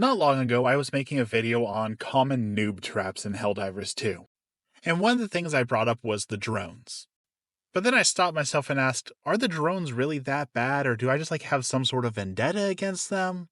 Not long ago, I was making a video on common noob traps in Helldivers 2, and one of the things I brought up was the drones. But then I stopped myself and asked, are the drones really that bad, or do I just have some sort of vendetta against them?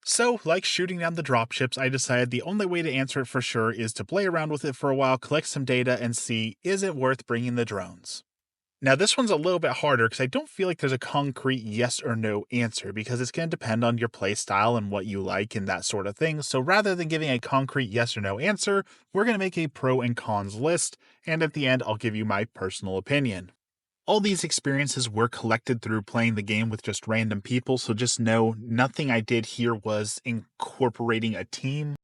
So, like shooting down the dropships, I decided the only way to answer it for sure is to play around with it for a while, collect some data, and see, is it worth bringing the drones? Now, this one's a little bit harder because I don't feel like there's a concrete yes or no answer because it's going to depend on your play style and what you like and that sort of thing. So rather than giving a concrete yes or no answer, we're going to make a pro and cons list, and at the end, I'll give you my personal opinion. All these experiences were collected through playing the game with just random people, so just know nothing I did here was incorporating a team.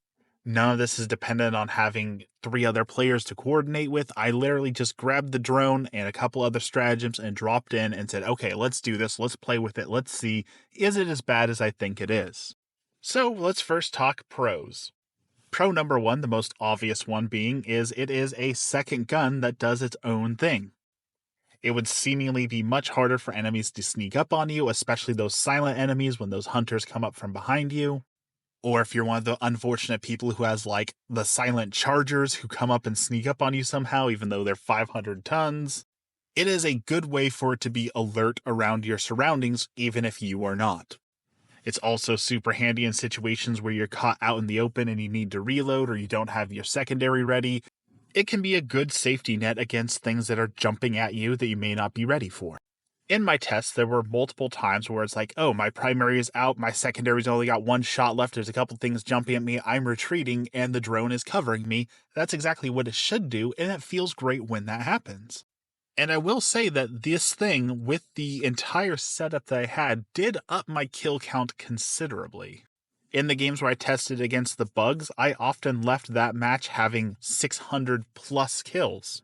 None of this is dependent on having 3 other players to coordinate with. I literally just grabbed the drone and a couple other stratagems and dropped in and said, okay, let's do this. Let's play with it. Let's see, is it as bad as I think it is? So let's first talk pros. Pro number 1, the most obvious one being, is it is a second gun that does its own thing. It would seemingly be much harder for enemies to sneak up on you, especially those silent enemies when those hunters come up from behind you. Or if you're one of the unfortunate people who has the silent chargers who come up and sneak up on you somehow, even though they're 500 tons. It is a good way for it to be alert around your surroundings, even if you are not. It's also super handy in situations where you're caught out in the open and you need to reload or you don't have your secondary ready. It can be a good safety net against things that are jumping at you that you may not be ready for. In my tests, there were multiple times where it's oh, my primary is out, my secondary's only got 1 shot left, there's a couple things jumping at me, I'm retreating, and the drone is covering me. That's exactly what it should do, and it feels great when that happens. And I will say that this thing, with the entire setup that I had, did up my kill count considerably. In the games where I tested against the bugs, I often left that match having 600 plus kills.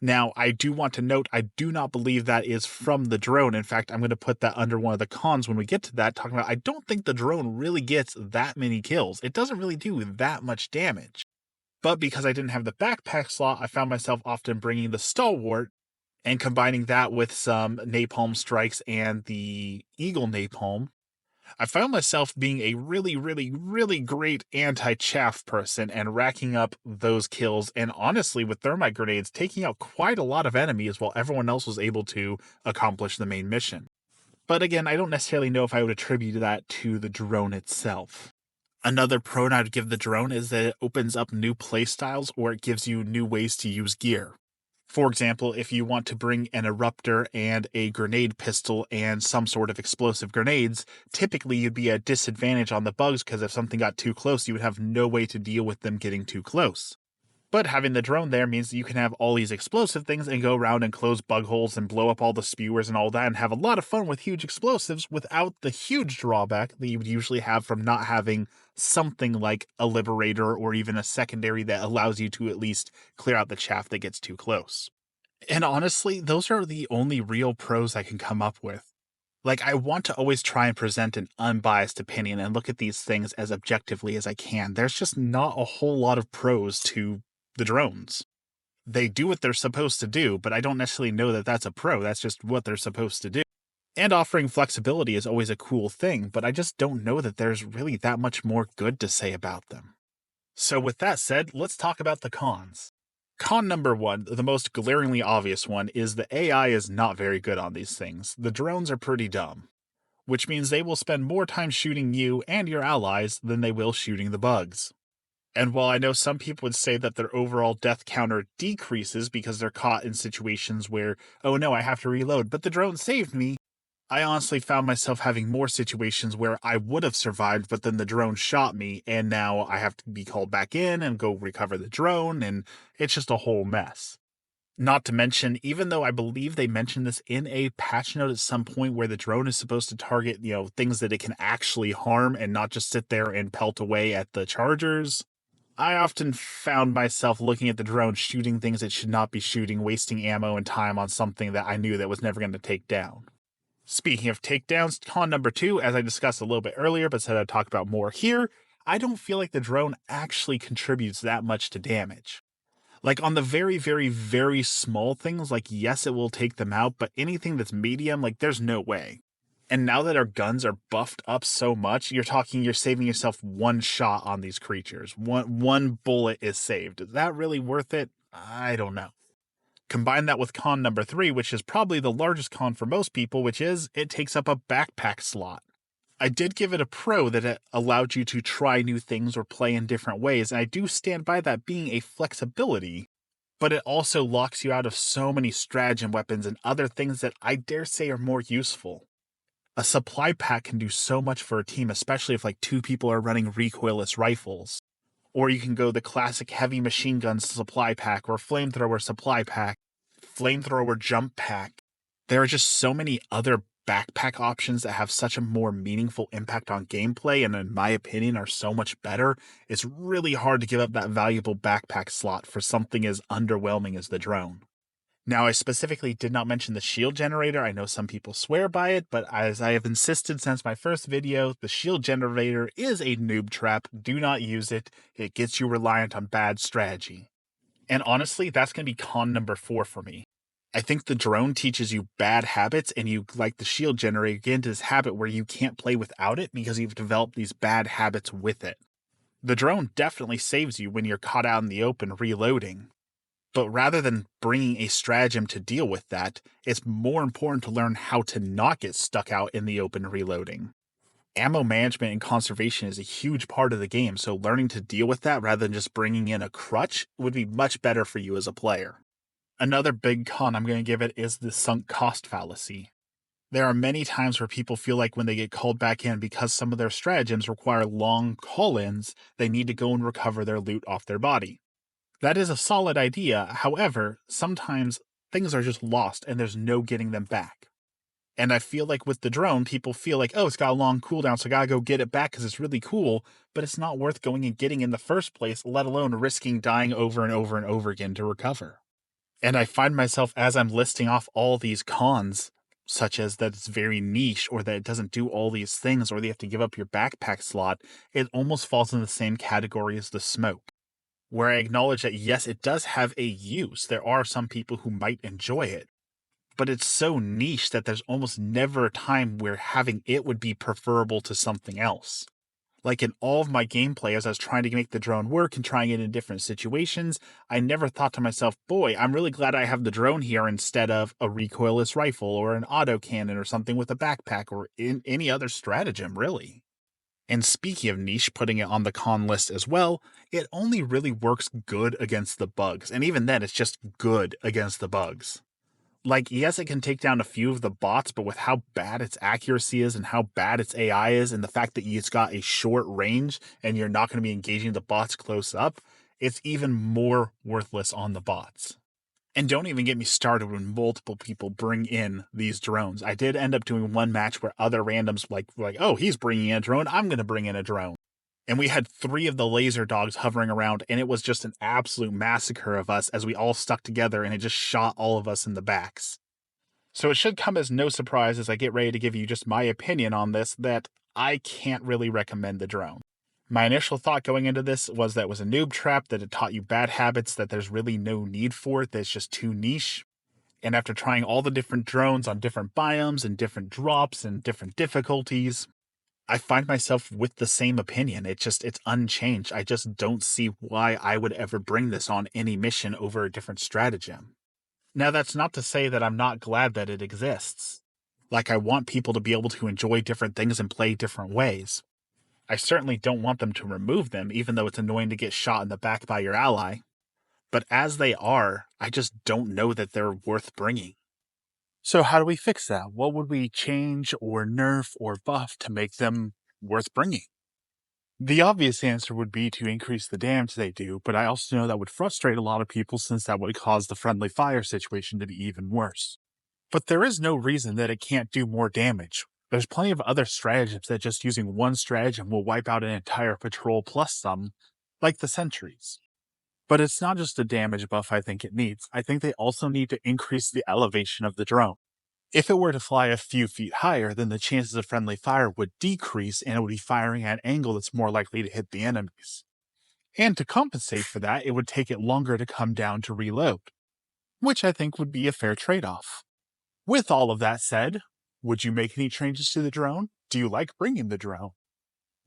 Now, I do want to note, I do not believe that is from the drone. In fact, I'm going to put that under one of the cons when we get to that, talking about I don't think the drone really gets that many kills. It doesn't really do that much damage. But because I didn't have the backpack slot, I found myself often bringing the stalwart and combining that with some napalm strikes and the eagle napalm. I found myself being a really, really, really great anti-chaff person and racking up those kills, and honestly, with thermite grenades, taking out quite a lot of enemies while everyone else was able to accomplish the main mission. But again, I don't necessarily know if I would attribute that to the drone itself. Another pro I'd give the drone is that it opens up new playstyles, or it gives you new ways to use gear. For example, if you want to bring an eruptor and a grenade pistol and some sort of explosive grenades, typically you'd be at a disadvantage on the bugs because if something got too close, you would have no way to deal with them getting too close. But having the drone there means that you can have all these explosive things and go around and close bug holes and blow up all the spewers and all that and have a lot of fun with huge explosives without the huge drawback that you would usually have from not having something like a liberator or even a secondary that allows you to at least clear out the chaff that gets too close. And honestly, those are the only real pros I can come up with. I want to always try and present an unbiased opinion and look at these things as objectively as I can. There's just not a whole lot of pros to the drones. They do what they're supposed to do, but I don't necessarily know that that's a pro. That's just what they're supposed to do. And offering flexibility is always a cool thing, but I just don't know that there's really that much more good to say about them. So with that said, let's talk about the cons. Con number 1, the most glaringly obvious one, is the AI is not very good on these things. The drones are pretty dumb, which means they will spend more time shooting you and your allies than they will shooting the bugs. And while I know some people would say that their overall death counter decreases because they're caught in situations where, oh no, I have to reload, but the drone saved me, I honestly found myself having more situations where I would have survived, but then the drone shot me, and now I have to be called back in and go recover the drone, and it's just a whole mess. Not to mention, even though I believe they mentioned this in a patch note at some point where the drone is supposed to target, things that it can actually harm and not just sit there and pelt away at the chargers, I often found myself looking at the drone shooting things it should not be shooting, wasting ammo and time on something that I knew that was never going to take down. Speaking of takedowns, con number 2, as I discussed a little bit earlier, but said I'd talk about more here, I don't feel like the drone actually contributes that much to damage. On the very, very, very small things, yes, it will take them out, but anything that's medium, there's no way. And now that our guns are buffed up so much, you're saving yourself one shot on these creatures. One bullet is saved. Is that really worth it? I don't know. Combine that with con number 3, which is probably the largest con for most people, which is it takes up a backpack slot. I did give it a pro that it allowed you to try new things or play in different ways, and I do stand by that being a flexibility, but it also locks you out of so many stratagem weapons and other things that I dare say are more useful. A supply pack can do so much for a team, especially if like 2 people are running recoilless rifles. Or you can go the classic heavy machine guns supply pack or flamethrower supply pack, flamethrower jump pack. There are just so many other backpack options that have such a more meaningful impact on gameplay and in my opinion are so much better. It's really hard to give up that valuable backpack slot for something as underwhelming as the drone. Now, I specifically did not mention the shield generator. I know some people swear by it, but as I have insisted since my first video, the shield generator is a noob trap. Do not use it. It gets you reliant on bad strategy. And honestly, that's going to be con number 4 for me. I think the drone teaches you bad habits, and you, like the shield generator, get into this habit where you can't play without it because you've developed these bad habits with it. The drone definitely saves you when you're caught out in the open reloading. But rather than bringing a stratagem to deal with that, it's more important to learn how to not get stuck out in the open reloading. Ammo management and conservation is a huge part of the game, so learning to deal with that rather than just bringing in a crutch would be much better for you as a player. Another big con I'm going to give it is the sunk cost fallacy. There are many times where people feel like when they get called back in because some of their stratagems require long call-ins, they need to go and recover their loot off their body. That is a solid idea, however, sometimes things are just lost and there's no getting them back. And I feel like with the drone, people feel like, oh, it's got a long cooldown, so I gotta go get it back because it's really cool, but it's not worth going and getting in the first place, let alone risking dying over and over and over again to recover. And I find myself, as I'm listing off all these cons, such as that it's very niche or that it doesn't do all these things or that you have to give up your backpack slot, it almost falls in the same category as the smoke, where I acknowledge that yes, it does have a use. There are some people who might enjoy it, but it's so niche that there's almost never a time where having it would be preferable to something else. Like in all of my gameplay, as I was trying to make the drone work and trying it in different situations, I never thought to myself, boy, I'm really glad I have the drone here instead of a recoilless rifle or an autocannon or something with a backpack or in any other stratagem, really. And speaking of niche, putting it on the con list as well, it only really works good against the bugs. And even then, it's just good against the bugs. Like, yes, it can take down a few of the bots, but with how bad its accuracy is and how bad its AI is, and the fact that it's got a short range and you're not going to be engaging the bots close up, it's even more worthless on the bots. And don't even get me started when multiple people bring in these drones. I did end up doing one match where other randoms like, oh, he's bringing in a drone, I'm going to bring in a drone. And we had 3 of the laser dogs hovering around, and it was just an absolute massacre of us as we all stuck together, and it just shot all of us in the backs. So it should come as no surprise as I get ready to give you just my opinion on this that I can't really recommend the drone. My initial thought going into this was that it was a noob trap, that it taught you bad habits, that there's really no need for it, that it's just too niche. And after trying all the different drones on different biomes and different drops and different difficulties, I find myself with the same opinion. It's unchanged. I just don't see why I would ever bring this on any mission over a different stratagem. Now, that's not to say that I'm not glad that it exists. Like, I want people to be able to enjoy different things and play different ways. I certainly don't want them to remove them, even though it's annoying to get shot in the back by your ally. But as they are, I just don't know that they're worth bringing. So how do we fix that? What would we change or nerf or buff to make them worth bringing? The obvious answer would be to increase the damage they do, but I also know that would frustrate a lot of people since that would cause the friendly fire situation to be even worse. But there is no reason that it can't do more damage. There's plenty of other stratagems that just using one stratagem will wipe out an entire patrol plus some, like the sentries. But it's not just a damage buff I think it needs. I think they also need to increase the elevation of the drone. If it were to fly a few feet higher, then the chances of friendly fire would decrease and it would be firing at an angle that's more likely to hit the enemies. And to compensate for that, it would take it longer to come down to reload, which I think would be a fair trade-off. With all of that said, Would you make any changes to the drone? Do you like bringing the drone?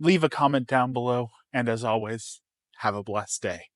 Leave a comment down below, and as always, have a blessed day.